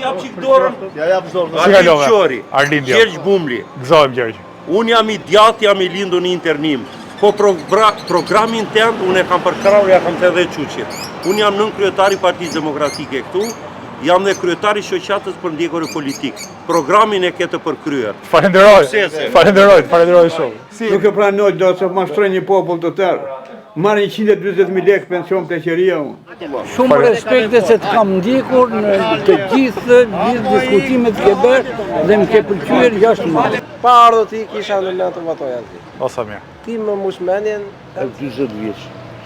Jap çik dorën. Ja jap dorën. Si kalove? Arlindi. Gjergj Bumli. Gëzohem Gjergj. Unë jam i djathtë, jam i lindur në internim. Po programin tënd unë e kam përkrahur, ja kam të dhe çuçit. Unë jam nën kryetari i Partisë Demokratike këtu. Jam dhe kryetari i shoqatës për ndjekore politik. Programin e ke të përkryer. Falenderoj shumë. Nuk e pranoj do të mashtroj një popull të tërë. Marrë 140.000 lekë pension pleqëria unë. Shumë respekte se të kam ndjekur në të gjithë diskutimet që bërë dhe më ke pëlqyer jashtë më. Pa ardhur ti kisha në lënë të votoj aty. Osa mirë. Ti më mushmenjen E 40 vjeç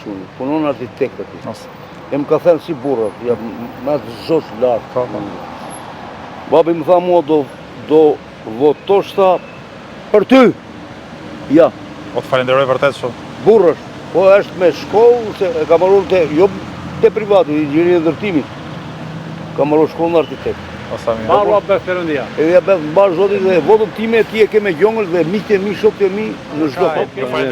shumë. Punon arkitekt aty. E më ka thënë si burrat, ja më të zosh lart. Babi më tha mua do votosh tha për ty. Ja, O të falenderoj vërtet shumë. burrësh. Po është me shkollë, se e ka marrur te privati, inxhinieri i ndërtimit. Ka marrur shkollën arkitekt. Osa mirë. Marrua për Perëndia. Edhe ja bëth mbar zotit dhe votën time ti e ke me gjongël dhe miqtë e mi, shokët e mi në çdo kohë.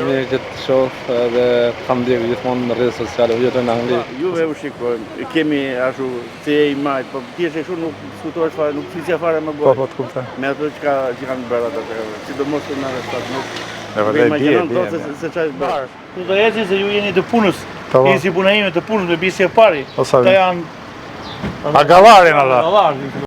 Mirë që të shoh dhe kam ndjekur gjithmonë në rrjetet sociale, jetën në Angli. Juve u shikojmë, kemi ashtu se e i majt, po ti e kështu nuk diskutohesh fare, nuk flisja fare më Po, bërë. të kuptoj. Me ato që kanë bërë ata, sidomos në arrestat, nuk E vërtet imagjinon bie. dot se çfarë bërë. Ju do ecni se ju jeni të punës. Po. Jeni si puna ime të punës me bisi e pari. Osa Këta mirë. janë A gavarin ata.